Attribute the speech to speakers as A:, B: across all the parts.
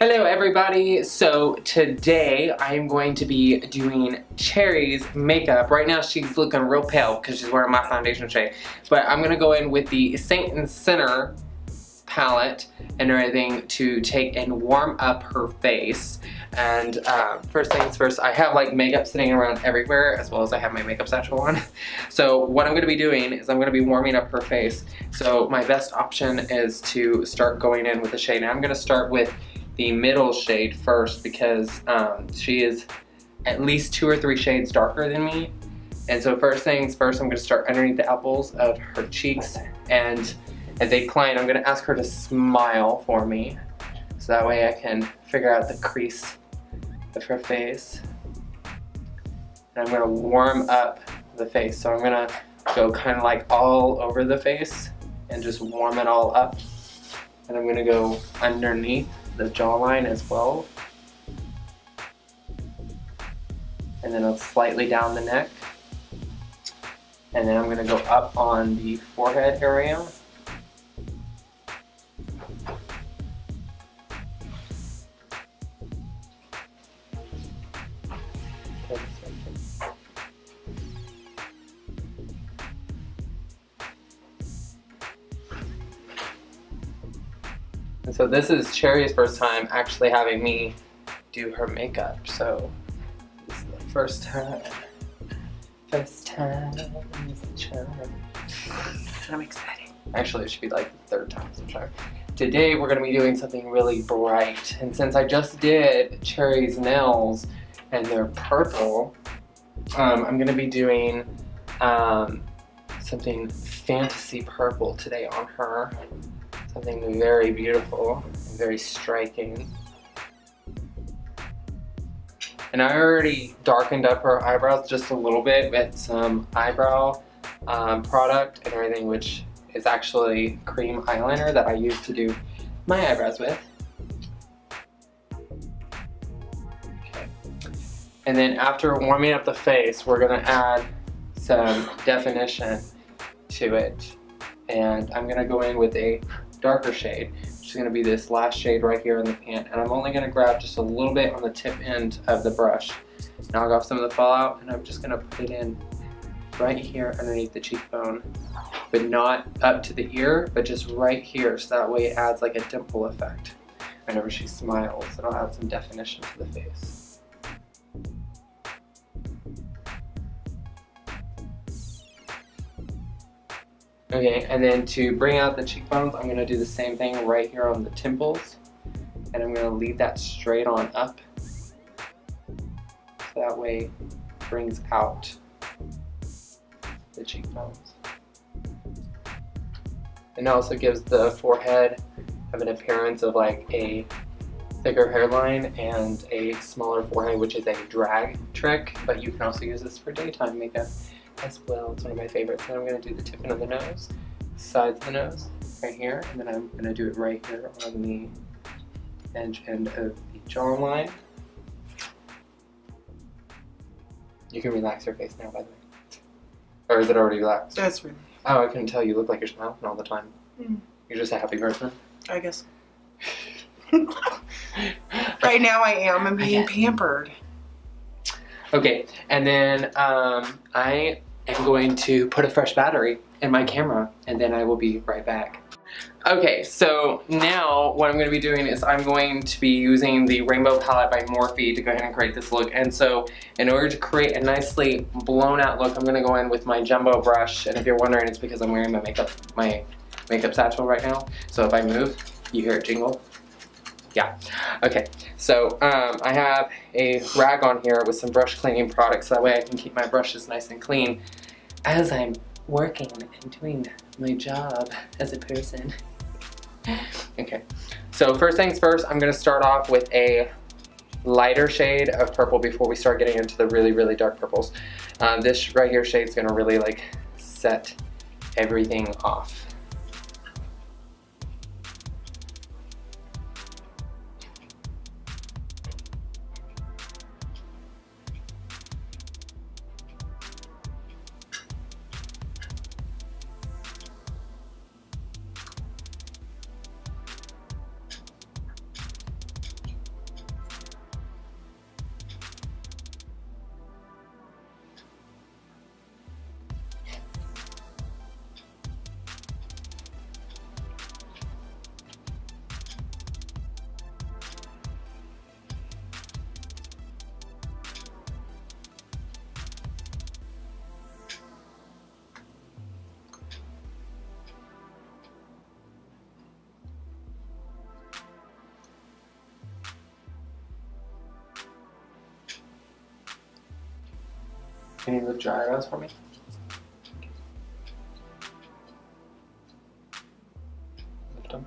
A: Hello everybody, so today I'm going to be doing Cherry's makeup. Right now she's looking real pale because she's wearing my foundation shade. But I'm going to go in with the Saint and Sinner palette and everything to take and warm up her face. And first things first, I have like makeup sitting around everywhere as well as I have my makeup satchel on. So what I'm going to be doing is I'm going to be warming up her face. So my best option is to start going in with the shade. And I'm going to start with the middle shade first because she is at least 2 or 3 shades darker than me. And so first things first, I'm going to start underneath the apples of her cheeks, and as a client I'm going to ask her to smile for me so that way I can figure out the crease of her face. And I'm going to warm up the face, so I'm going to go kind of like all over the face and just warm it all up. And I'm going to go underneath the jawline as well, and then slightly down the neck, and then I'm going to go up on the forehead area. And so this is Cherry's first time actually having me do her makeup, so this is the first time. First time is the charm. I'm excited. Actually, it should be like the 3rd time, so I'm sorry. Today we're going to be doing something really bright, and since I just did Cherry's nails and they're purple, I'm going to be doing something fantasy purple today on her. Something very beautiful and very striking. And I already darkened up her eyebrows just a little bit with some eyebrow product and everything, which is actually cream eyeliner that I use to do my eyebrows with. Okay. And then after warming up the face, we're gonna add some definition to it. And I'm gonna go in with a darker shade, which is going to be this last shade right here in the pan, and I'm only going to grab just a little bit on the tip end of the brush, knock off some of the fallout, and I'm just going to put it in right here underneath the cheekbone, but not up to the ear, but just right here, so that way it adds like a dimple effect whenever she smiles. It'll add some definition to the face. Okay, and then to bring out the cheekbones, I'm going to do the same thing right here on the temples. And I'm going to leave that straight on up. So that way it brings out the cheekbones. And it also gives the forehead an appearance of like a thicker hairline and a smaller forehead, which is a drag trick. But you can also use this for daytime makeup as well. It's one of my favorites. And I'm going to do the tip end of the nose, sides of the nose, right here, and then I'm going to do it right here on the edge end of the jawline. You can relax your face now, by the way. Or is it already relaxed?
B: That's really.
A: Oh, I couldn't tell. You look like you're smiling all the time. You're just a happy person?
B: I guess. Right now I am. I'm being pampered.
A: Okay, and then I am going to put a fresh battery in my camera, and then I will be right back. Okay, so now what I'm going to be doing is I'm going to be using the Rainbow Palette by Morphe to go ahead and create this look. And so in order to create a nicely blown out look, I'm going to go in with my jumbo brush. And if you're wondering, it's because I'm wearing my makeup satchel right now. So if I move, you hear it jingle. Yeah. Okay, so I have a rag on here with some brush cleaning products, so that way I can keep my brushes nice and clean as I'm working and doing my job as a person. Okay, so first things first, I'm going to start off with a lighter shade of purple before we start getting into the really, really dark purples. This right here shade is going to really like set everything off. Can you lift your eyebrows for me? Lift them.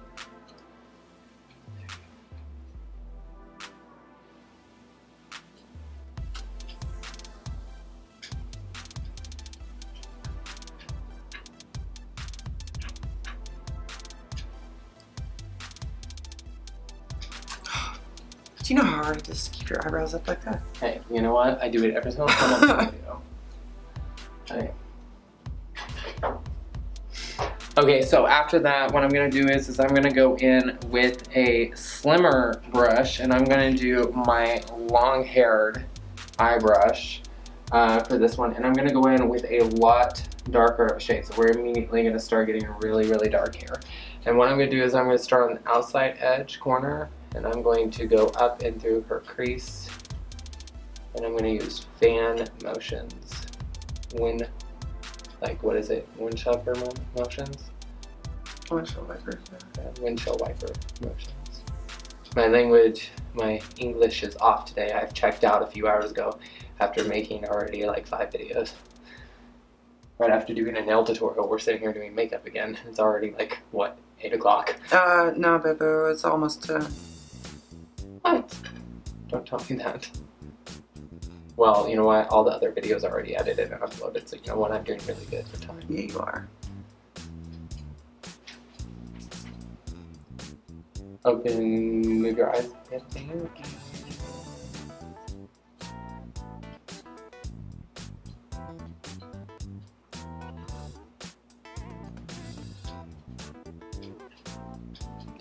B: Do you know how hard it is to keep your eyebrows up like that?
A: Hey, you know what? I do it every single time on the video. Hey. Okay, so after that, what I'm gonna do is I'm gonna go in with a slimmer brush, and I'm gonna do my long-haired eye brush for this one, and I'm gonna go in with a lot darker of a shade. So we're immediately gonna start getting really, really dark hair. And what I'm gonna do is I'm gonna start on the outside edge corner, and I'm going to go up and through her crease, and I'm going to use fan motions. What is it? Windshield motions?
B: Windshield wiper.
A: Yeah, windshield wiper motions. My English is off today. I've checked out a few hours ago after making already like 5 videos. Right after doing a nail tutorial, we're sitting here doing makeup again. It's already like, what, 8 o'clock?
B: No, boo-boo, it's almost
A: What? Don't tell me that. Well, you know what? All the other videos are already edited and uploaded, so you know what? I'm doing really good for time.
B: Yeah, you are.
A: Open, move your eyes.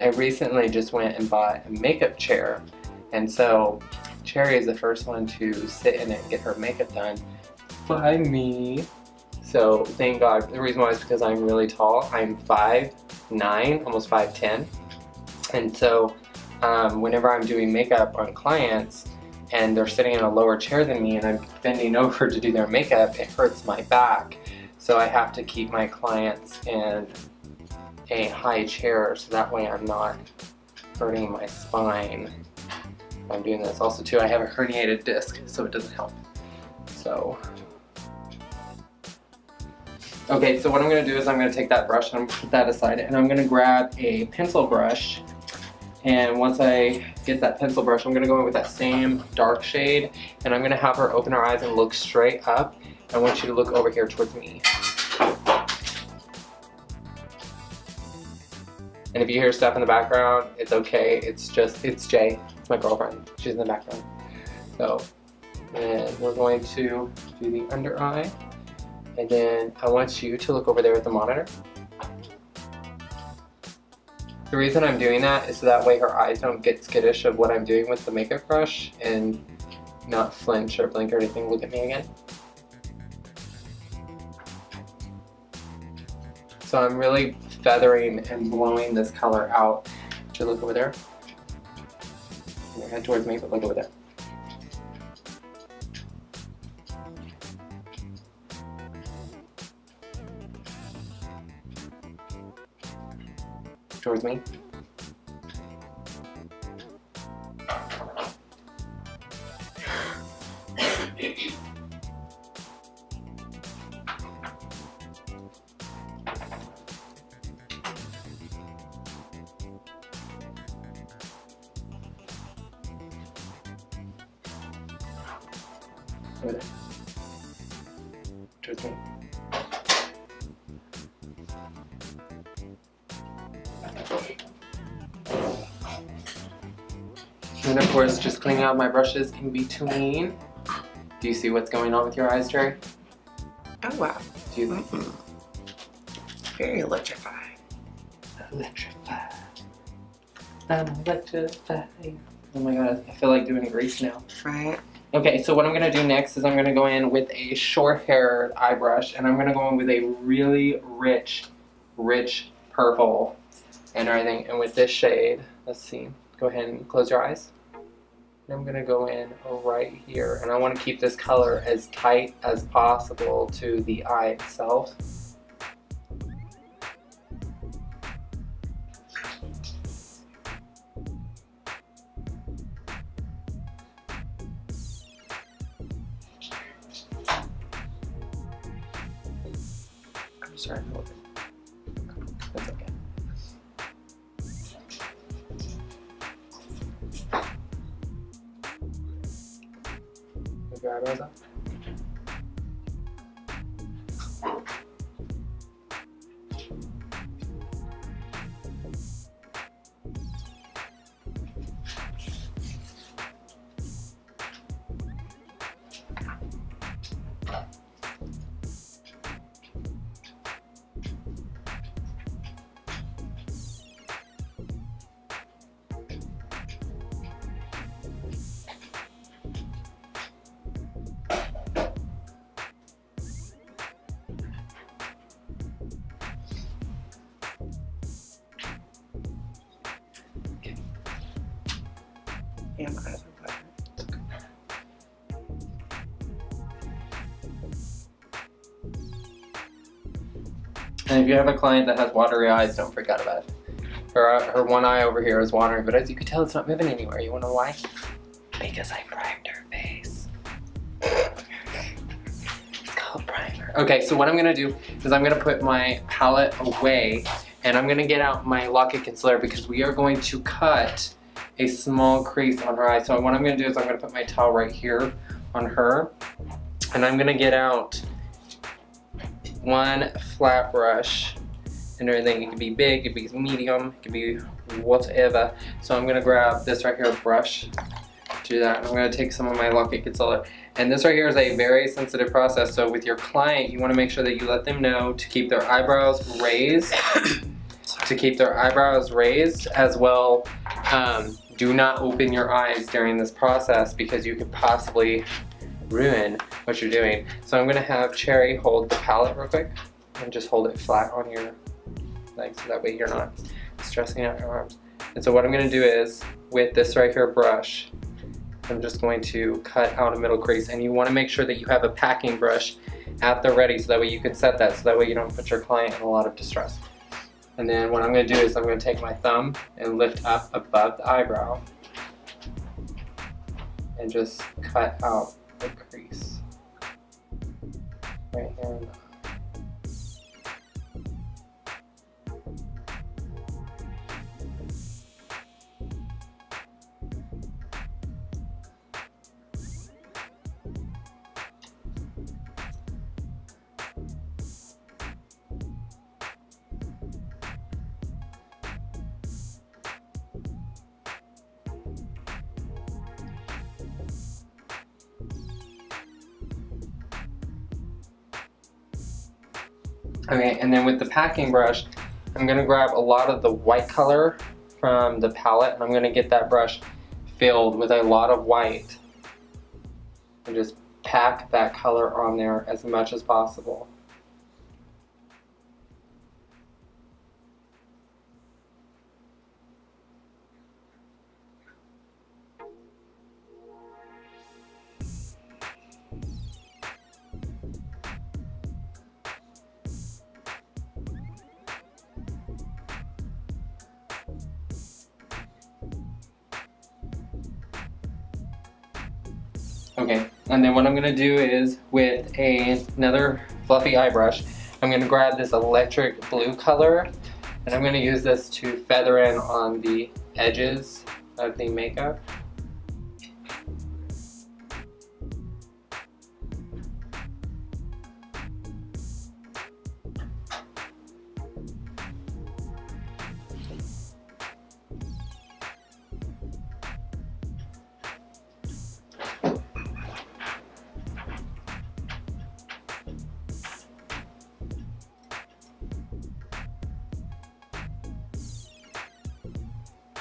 A: I recently just went and bought a makeup chair, and so Cherry is the first one to sit in it and get her makeup done by me. So thank God. The reason why is because I'm really tall. I'm 5'9", almost 5'10", and so whenever I'm doing makeup on clients and they're sitting in a lower chair than me and I'm bending over to do their makeup, it hurts my back. So I have to keep my clients in a high chair so that way I'm not hurting my spine. I'm doing this. Also too, I have a herniated disc, so it doesn't help. So, okay, so what I'm gonna do is I'm gonna take that brush and I'm gonna put that aside, and I'm gonna grab a pencil brush, and once I get that pencil brush, I'm gonna go in with that same dark shade, and I'm gonna have her open her eyes and look straight up. I want you to look over here towards me. And if you hear stuff in the background, it's okay. It's Jay. It's my girlfriend. She's in the background. So, and we're going to do the under eye. And then I want you to look over there at the monitor. The reason I'm doing that is so that way her eyes don't get skittish of what I'm doing with the makeup brush and not flinch or blink or anything. Look at me again. So I'm really feathering and blowing this color out. Should look over there. Your head towards me, but look over there. Towards me. Over there. Towards me. And of course, just cleaning out my brushes in between. Do you see what's going on with your eyes, Jerry?
B: Oh wow.
A: Do you think?
B: Very electrifying.
A: Electrified. I'm electrified. Oh my god, I feel like doing grease now.
B: Right.
A: Okay, so what I'm gonna do next is I'm gonna go in with a short-haired eye brush, and I'm gonna go in with a really rich purple and everything. And with this shade, let's see, go ahead and close your eyes. And I'm gonna go in right here, and I wanna keep this color as tight as possible to the eye itself. starting to look. That's okay. Move your eyebrows up.
B: Yeah, my eyes are wet.
A: And if you have a client that has watery eyes, don't freak out about it. Her one eye over here is watering, but as you can tell, it's not moving anywhere. You wanna know why? Because I primed her face. It's called primer. Okay, so what I'm gonna do is I'm gonna put my palette away and I'm gonna get out my Lock-It Concealer because we are going to cut a small crease on her eye. So what I'm gonna do is I'm gonna put my towel right here on her and I'm gonna get out one flat brush and everything. It could be big, it could be medium, it could be whatever. So I'm gonna grab this right here, brush, do that. And I'm gonna take some of my Lock-It Concealer. And this right here is a very sensitive process. So with your client, you wanna make sure that you let them know to keep their eyebrows raised, as well. Do not open your eyes during this process because you could possibly ruin what you're doing. So I'm gonna have Cherry hold the palette real quick and just hold it flat on your legs so that way you're not stressing out your arms. And so what I'm gonna do is, with this right here brush, I'm just going to cut out a middle crease, and you wanna make sure that you have a packing brush at the ready so that way you can set that so that way you don't put your client in a lot of distress. And then what I'm gonna do is I'm gonna take my thumb and lift up above the eyebrow and just cut out the crease right here. Okay, and then with the packing brush, I'm gonna grab a lot of the white color from the palette and I'm gonna get that brush filled with a lot of white and just pack that color on there as much as possible. Okay, and then what I'm gonna do is with another fluffy eye brush, I'm gonna grab this electric blue color and I'm gonna use this to feather in on the edges of the makeup.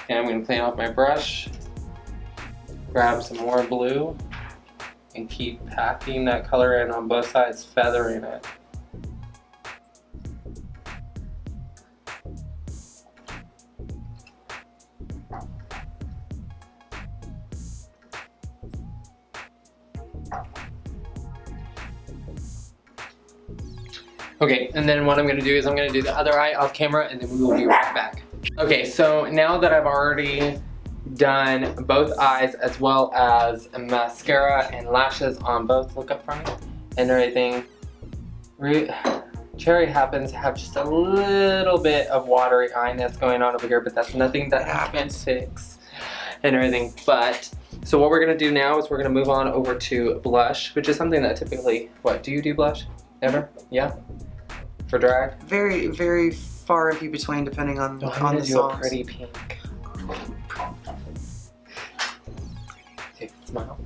A: And I'm going to clean off my brush, grab some more blue, and keep packing that color in on both sides, feathering it. Okay, and then what I'm going to do is I'm going to do the other eye off camera and then we will be right back. Okay, so now that I've already done both eyes as well as mascara and lashes on both, look up for me, and everything, Cherry happens to have just a little bit of watery eyiness going on over here, but that's nothing that I can't fix and everything. But, so what we're gonna do now is we're gonna move on over to blush, which is something that typically, what, do you do blush? Ever? Yeah? For drag?
B: Very, very far and few between depending on,
A: I'm
B: on
A: gonna
B: the
A: do
B: songs.
A: a pretty pink. Take a smile.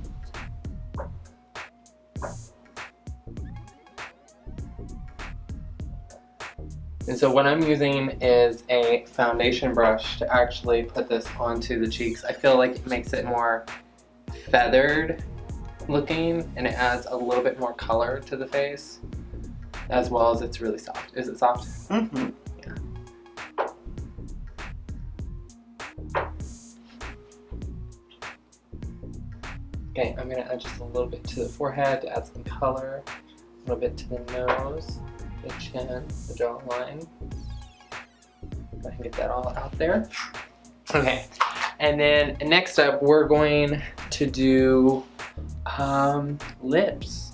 A: And so what I'm using is a foundation brush to actually put this onto the cheeks. I feel like it makes it more feathered looking, and it adds a little bit more color to the face, as well as it's really soft. Is it soft?
B: Mm-hmm.
A: Yeah. Okay, I'm gonna add just a little bit to the forehead to add some color, a little bit to the nose, the chin, the jawline. I can get that all out there. Okay, and then next up we're going to do lips.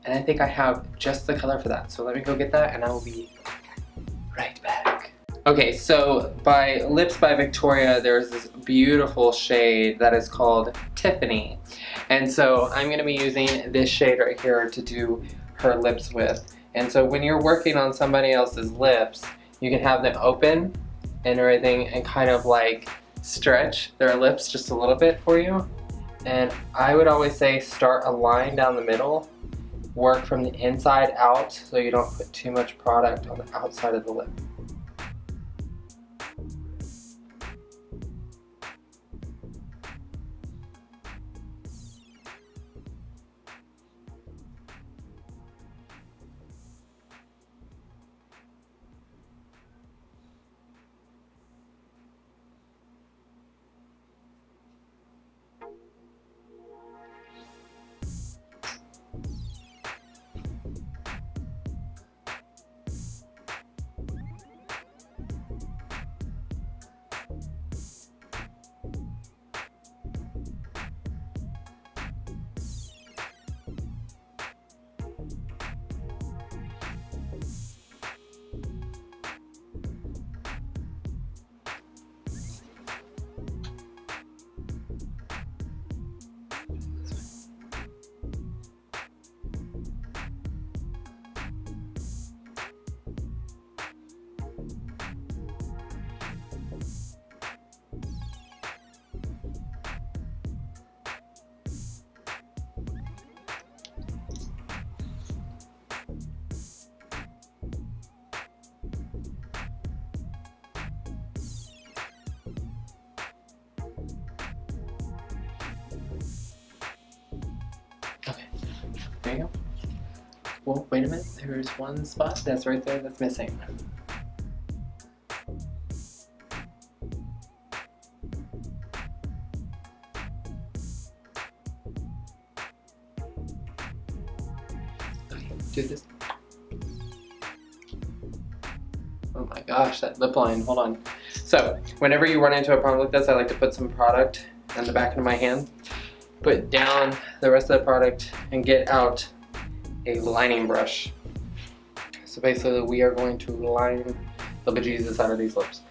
A: And I think I have just the color for that. So let me go get that and I will be right back. Okay, so by Lips by Victoria, there's this beautiful shade that is called Tiffany. And so I'm gonna be using this shade right here to do her lips with. And so when you're working on somebody else's lips, you can have them open and everything and kind of like stretch their lips just a little bit for you. And I would always say start a line down the middle, work from the inside out so you don't put too much product on the outside of the lip. Okay, there you go. Well, wait a minute, there's one spot that's right there that's missing. Okay, do this. Oh my gosh, that lip line, hold on. So, whenever you run into a problem like this, I like to put some product on the back of my hand, put down the rest of the product, and get out a lining brush. So basically we are going to line the bejesus out of these lips.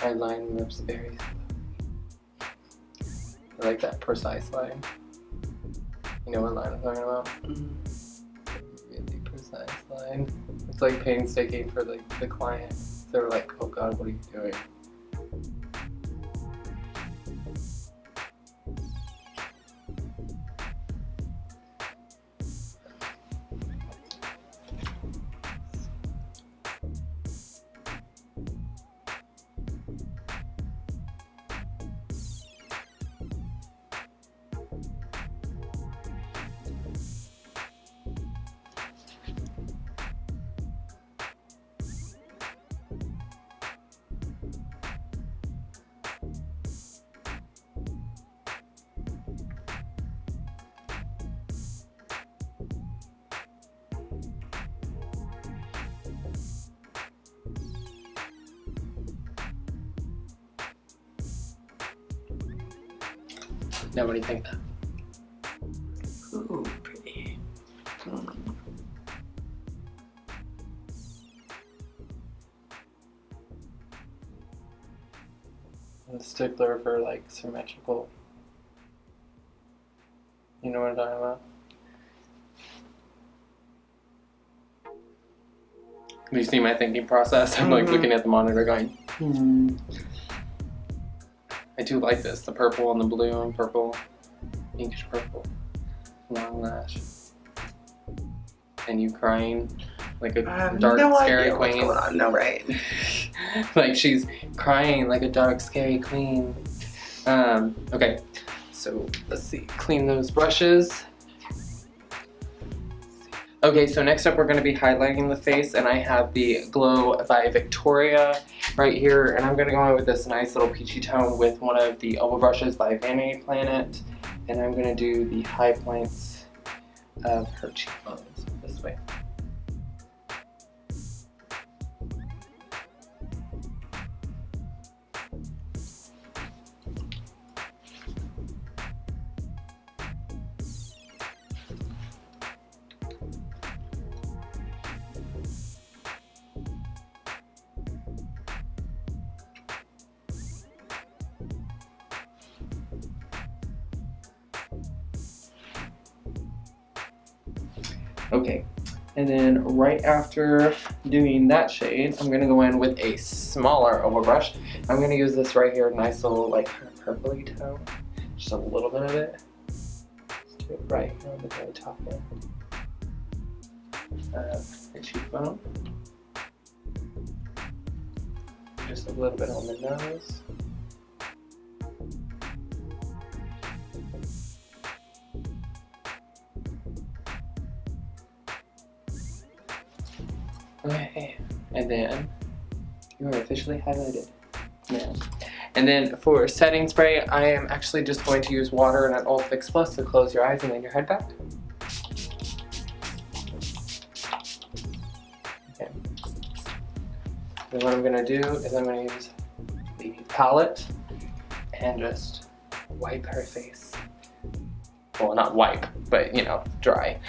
A: I line lips very slowly. I like that precise line. You know what line I'm talking about? Really precise line. It's like painstaking for the client. They're like, oh God, what are you doing? Now what do you think?
B: Ooh, pretty.
A: The stickler for like symmetrical. You know what I'm talking about? Do you see my thinking process? I'm like looking at the monitor going, I do like this. The purple and the blue and purple, pinkish purple, long lash. And you crying like a dark, scary queen.
B: What's going on. No, right.
A: Like she's crying like a dark, scary queen. Okay, so let's see. Clean those brushes. Okay, so next up we're going to be highlighting the face, and I have the Glow by Victoria right here, and I'm going to go in with this nice little peachy tone with one of the elbow brushes by Vanity, and I'm going to do the high points of her cheekbones this way. Okay, and then right after doing that shade, I'm going to go in with a smaller elbow brush. I'm going to use this right here, nice little like purpley tone, just a little bit of it. Let's do it right here on the very top end of the cheekbone. Just a little bit on the nose. Okay, and then you are officially highlighted now. And then for setting spray, I am actually just going to use water and an Old Fix Plus to close your eyes and then your head back. Okay. Then what I'm going to do is I'm going to use the palette and just wipe her face. Well, not wipe, but you know, dry.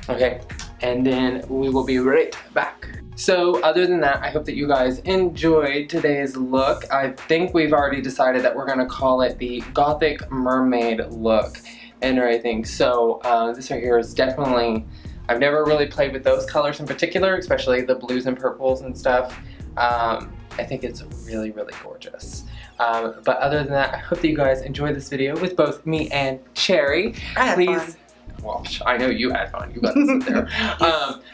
A: Okay, and then we will be right back. So other than that, I hope that you guys enjoyed today's look. I think we've already decided that we're gonna call it the Gothic Mermaid look and everything. So this right here is definitely, I've never really played with those colors in particular, especially the blues and purples and stuff. I think it's really, really gorgeous. But other than that, I hope that you guys enjoyed this video with both me and Cherry. Please. Well, I know you had fun. You got to sit there.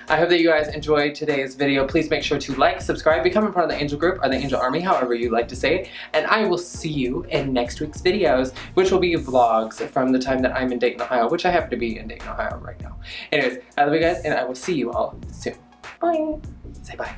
A: I hope that you guys enjoyed today's video. Please make sure to like, subscribe, become a part of the Angel Group or the Angel Army, however you like to say it. And I will see you in next week's videos, which will be vlogs from the time that I'm in Dayton, Ohio, which I happen to be in Dayton, Ohio right now. Anyways, I love you guys, and I will see you all soon. Bye. Say bye.